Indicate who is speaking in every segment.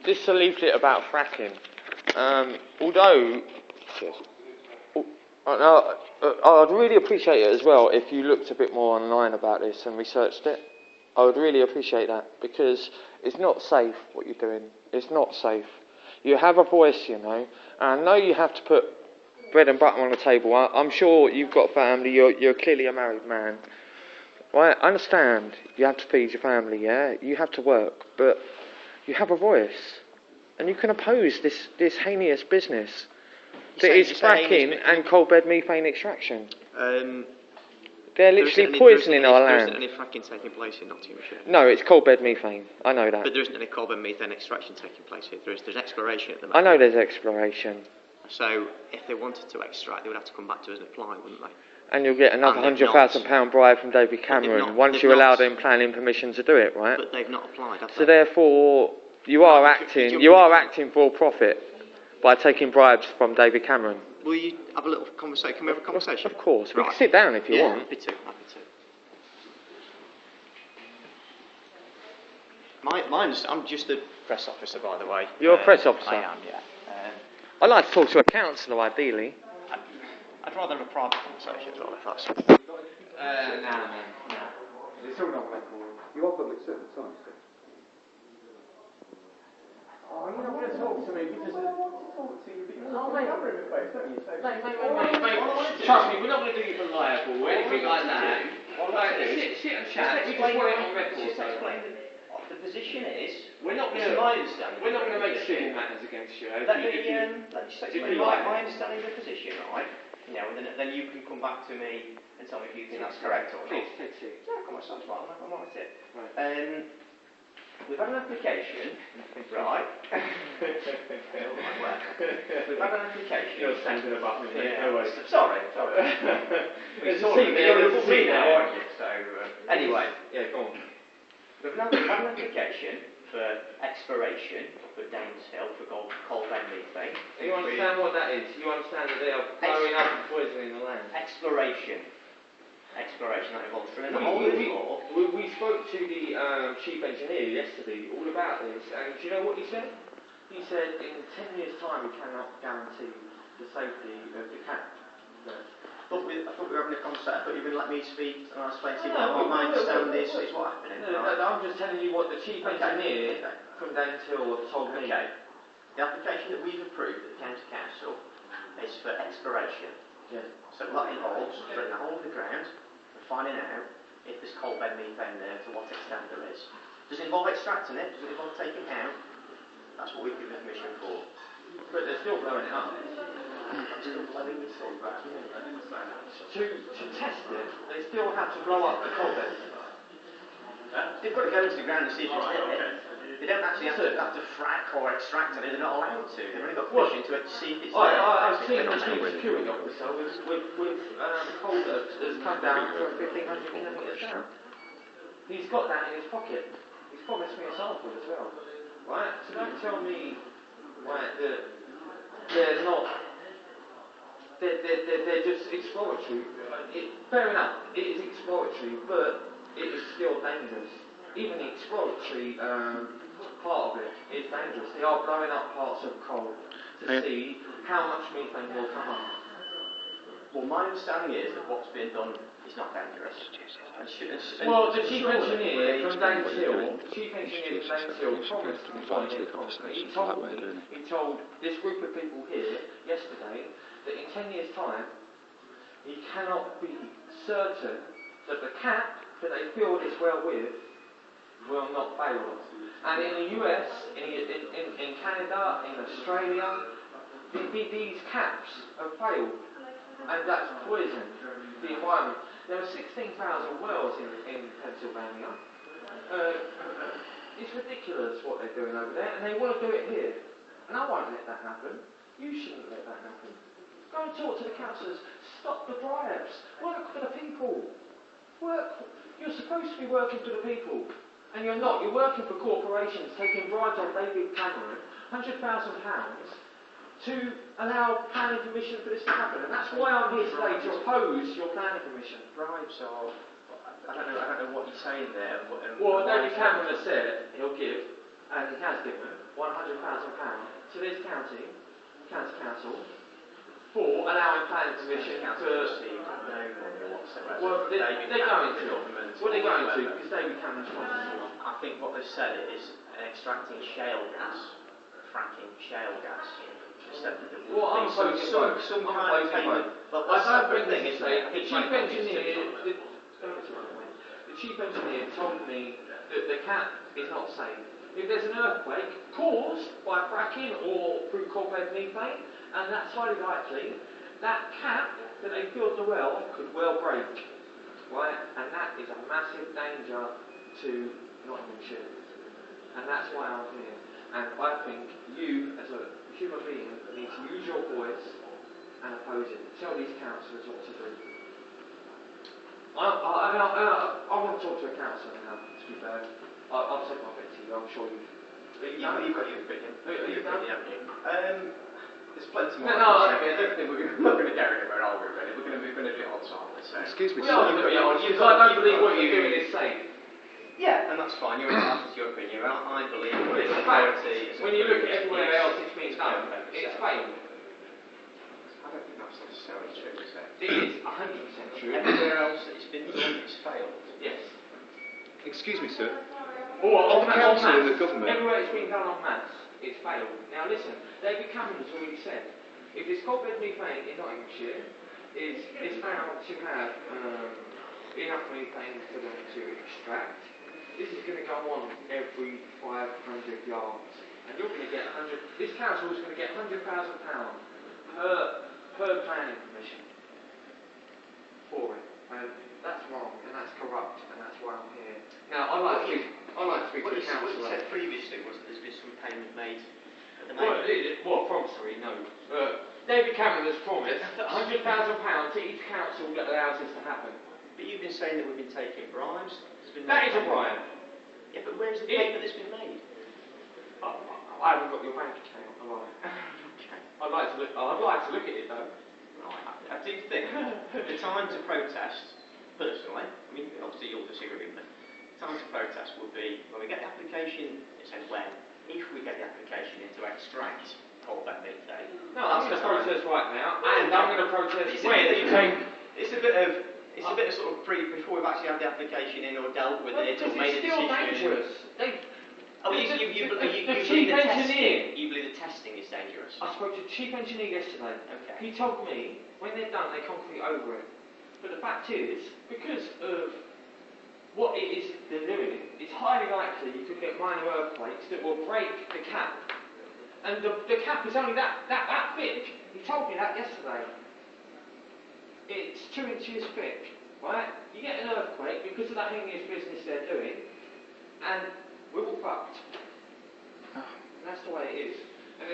Speaker 1: this is a leaflet about fracking. Although, I'd really appreciate it as well if you looked a bit more online about this and researched it. I would really appreciate that, because it's not safe what you're doing. It's not safe. You have a voice, you know, and I know you have to put bread and butter on the table. I'm sure you've got family. You're clearly a married man. Right? I understand you have to feed your family, yeah? You have to work, but you have a voice, and you can oppose this heinous business that is fracking and CoalBed methane extraction. They're literally poisoning our land.
Speaker 2: There isn't any fracking taking place in Nottinghamshire.
Speaker 1: No, it's CoalBed methane. I know that.
Speaker 2: But there isn't any CoalBed methane extraction taking place here. There's exploration at the moment.
Speaker 1: I know there's exploration.
Speaker 2: So if they wanted to extract, they would have to come back to us and apply, wouldn't they?
Speaker 1: And you'll get another £100,000 bribe from David Cameron once you allow them planning permission to do it, right?
Speaker 2: But they've not applied, have they?
Speaker 1: So therefore, you are acting for profit by taking bribes from David Cameron.
Speaker 2: Will you have a little conversation? Can we have a conversation?
Speaker 1: Of course. We can sit down if you want.
Speaker 2: Happy to. I'm just a press officer, by the way.
Speaker 1: You're a press officer?
Speaker 2: I am, yeah.
Speaker 1: I'd like to talk to a councillor, ideally.
Speaker 2: I'd rather have a private conversation as well, if that's...
Speaker 1: No. It's all not record.
Speaker 3: You are public service, aren't you?
Speaker 1: Oh, you're not going to talk to me because...
Speaker 3: I want to talk to you because you're covering the face, don't you?
Speaker 1: Mate. Trust me, we're not going to do you for liable or anything like that. Sit and chat. We just want it on record.
Speaker 2: Just explain the position is...
Speaker 1: We're not going to make civil matters against you.
Speaker 2: Let me just explain my understanding of the position, right? You know, and then you can come back to me and tell me if you think that's correct or not.
Speaker 1: Please, take it.
Speaker 2: Yeah, come on, sounds right. I'm on with it.
Speaker 1: Right.
Speaker 2: We've had an application, right? We've had an application.
Speaker 3: You're standing about me.
Speaker 2: Yeah. Sorry. We're talking now, aren't you? So, anyway.
Speaker 1: Yeah, go on.
Speaker 2: We've had an application for exploration up at Daneshill for CoalBed methane.
Speaker 1: You understand what that is? You understand that they are blowing up and poisoning the land? Exploration,
Speaker 2: that involves drilling a hole in the floor.
Speaker 1: We spoke to the chief engineer yesterday all about this, and do you know what he said? He said in 10 years' time we cannot guarantee the safety of the camp.
Speaker 2: I thought we were having a conversation, but you were going to let me speak and I'll explain to you what my understanding is what happening.
Speaker 1: No, I'm just telling you what the chief engineer from Daneshill told me.
Speaker 2: Okay. The application that we've approved at the County Council is for exploration.
Speaker 1: Yes.
Speaker 2: So that involves drilling a hole in the ground and finding out if there's CoalBed methane there, to what extent there is. Does it involve extracting it? Does it involve taking it out? That's what we've given permission for.
Speaker 1: But they're still blowing it up.
Speaker 2: Still blowing it up.
Speaker 1: To test it, they still have to blow up the CoalBed.
Speaker 2: They've got to go into the ground and see if it's there. They don't actually have to frack or extract it. They're not allowed to. They've only got permission to see if it's there.
Speaker 1: I've seen the chief security officer with CoalBed that's come down from 1,500 kilometres down. He's got that in his pocket. He's promised me a sample as well. Right? So don't tell me, right, that they're not. They're just exploratory. Fair enough, it is exploratory, but it is still dangerous. Even the exploratory part of it is dangerous. They are blowing up parts of coal to see how much methane will come up.
Speaker 2: Well, my understanding is that what's being done is not dangerous.
Speaker 1: Well, the chief engineer from Daneshill promised me. He told this group of people here yesterday that in 10 years' time, he cannot be certain that the cap that they filled this well with will not fail. And in the US, in Canada, in Australia, these caps have failed. And that's poisoned the environment. There are 16,000 wells in Pennsylvania. It's ridiculous what they're doing over there, and they want to do it here. And I won't let that happen. You shouldn't let that happen. Go and talk to the councillors. Stop the bribes. Work for the people. You're supposed to be working for the people, and you're not. You're working for corporations, taking bribes off David Cameron, £100,000, to allow planning permission for this to happen. And that's why I'm here today, to oppose your planning permission.
Speaker 2: Bribes are... I don't know what you're saying there.
Speaker 1: Well, David Cameron has said he'll give, and and he has given £100,000 to this county council for allowing planning permission to. Well, they're going to. What they're going to, because David Cameron's promised.
Speaker 2: I think what they've said is extracting shale gas, fracking shale gas.
Speaker 1: Well, I'm opposing
Speaker 2: some kind of payment. But
Speaker 1: I don't
Speaker 2: bring
Speaker 1: think
Speaker 2: thing, isn't
Speaker 1: the
Speaker 2: it?
Speaker 1: chief engineer. The chief engineer told me that the cap is not safe. If there's an earthquake caused by fracking or through CoalBed methane, and that's highly likely, that cap that they filled the well could well break, right? And that is a massive danger to Nottinghamshire. And that's why I'm here. And I think you, as a human being, need to use your voice and oppose it. Tell these councillors what to do. I want to talk to a councillor now, to be fair. I'll take my bit to you, I'm sure you've got your opinion.
Speaker 2: There's plenty more.
Speaker 3: I don't think we're not going to get rid of it, are we, really? We're going to do it on time.
Speaker 4: Excuse me,
Speaker 1: we are going to be honest, because I don't believe what you're doing is safe.
Speaker 2: Yeah, and that's fine. You're entitled to your opinion. I believe
Speaker 1: Well, it's a fact. When you look at everywhere else it's been done, it's failed.
Speaker 2: I don't think that's necessarily true, is it?
Speaker 1: It is 100% true.
Speaker 2: Everywhere else that it's been done, it's failed.
Speaker 1: Yes.
Speaker 4: excuse me, sir.
Speaker 1: Or
Speaker 4: The council and the government.
Speaker 1: Everywhere it's been done en masse, it's failed. Now listen, David Cameron has already said, if this CoalBed methane in Nottinghamshire is found to have enough methane for them to extract, this is going to go on every 500 yards. And you're going to get this council is going to get £100,000 per planning permission for it. And that's wrong, and that's corrupt, and that's why I'm here. Now, I'd like to speak to the council.
Speaker 2: What you said previously was that there's been some payment made at the
Speaker 1: Well,
Speaker 2: moment.
Speaker 1: promissory, no. David Cameron has promised £100,000 to each council that allows this to happen.
Speaker 2: But you've been saying that we've been taking bribes.
Speaker 1: That is a bribe.
Speaker 2: Yeah, but where's the payment that's been made?
Speaker 1: I haven't got your bank account, have I?
Speaker 2: Okay.
Speaker 1: I'd like to look at it though.
Speaker 2: Right. I do think the time to protest, personally, I mean, obviously you'll disagree with me, the time to protest would be when we get the application, it says when, if we get the application in to extract CoalBed methane.
Speaker 1: No, I'm going to protest right now, and I'm going to protest when you take...
Speaker 2: It's a bit of sort of before we've actually had the application in or dealt with it or made a decision.
Speaker 1: It's still dangerous.
Speaker 2: You
Speaker 1: chief
Speaker 2: believe
Speaker 1: engineer.
Speaker 2: You believe the testing is dangerous?
Speaker 1: I spoke to the chief engineer yesterday.
Speaker 2: Okay.
Speaker 1: He told me when they're done, they concrete over it. But the fact is, because of what it is they're doing, it's highly likely you could get minor earthquakes that will break the cap. And the cap is only that thick. He told me that yesterday. It's 2 inches thick, right? You get an earthquake because of that heinous business they're doing, and we're all fucked. And that's the way it is. And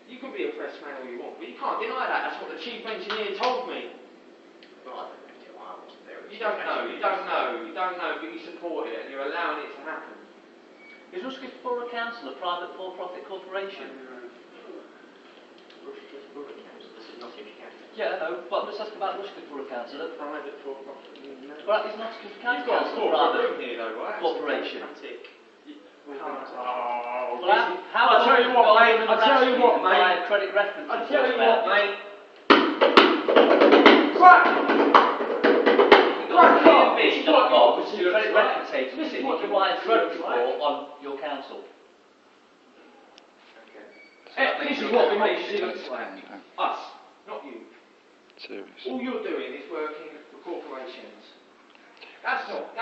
Speaker 1: you can be a press man all you want, but you can't deny that. That's what the chief engineer told me.
Speaker 2: Well, I don't know why I wasn't there.
Speaker 1: You don't know, but you support it and you're allowing it to happen.
Speaker 5: Is Rushcliffe Borough Council a private for-profit corporation?
Speaker 2: Rushcliffe Borough Council, this is Nottingham County.
Speaker 5: Yeah, I know, but I'm just asking about Rushcliffe Borough Council.
Speaker 2: Private for-profit.
Speaker 5: Right, is Nottingham County
Speaker 1: You've got a
Speaker 5: Council a
Speaker 1: corporate
Speaker 5: private
Speaker 1: room here though, right?
Speaker 5: corporation?
Speaker 1: Oh,
Speaker 5: Well, how
Speaker 1: I'll tell you what, mate. I'll tell you what, mate.
Speaker 5: Buy a credit reference.
Speaker 1: I'll tell you what, mate.
Speaker 5: Credit reference agency. This is what you buy a credit report on your council.
Speaker 1: This is what we make it look like. Us, not you.
Speaker 4: Serious.
Speaker 1: All you're doing is working for corporations. That's not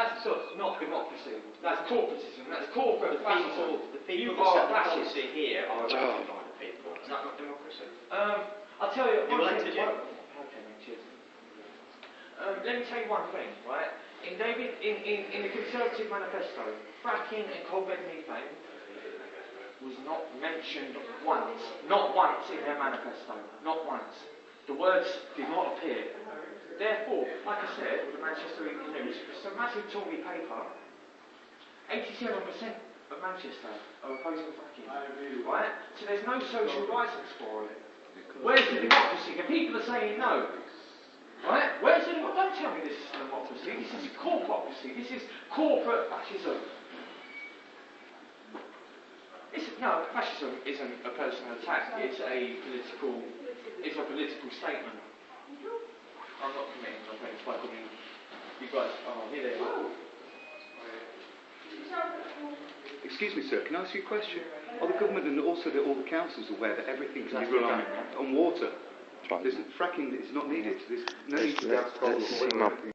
Speaker 1: democracy. That's corporatism. That's corporate fascism.
Speaker 2: The people
Speaker 1: You
Speaker 2: that
Speaker 1: are
Speaker 2: set the
Speaker 1: fascist.
Speaker 2: policy here are elected by the people. Is that not democracy?
Speaker 1: I'll tell you.
Speaker 2: Who elected you?
Speaker 1: Okay, mate, cheers. Let me tell you one thing, right? In the Conservative manifesto, fracking and CoalBed methane was not mentioned once. Not once in their manifesto. Not once. The words did not appear. Therefore, like I said, with the Manchester Evening News, it's a massive Tory paper. 87% of Manchester are opposing fracking. Right? So there's no social license for it. Where's the democracy? The people are saying no. Right? Where's the democracy? Don't tell me this is democracy. This is corporatocracy. This is corporate fascism. isn't a personal attack. It's a political statement. I'm not committing. I'm committing by calling you guys. Oh, here they are.
Speaker 4: Excuse me, sir, can I ask you a question? Are the government and also all the councils aware that everything can be run on water? Fracking is not needed. There's no need to gas, coal, or oil.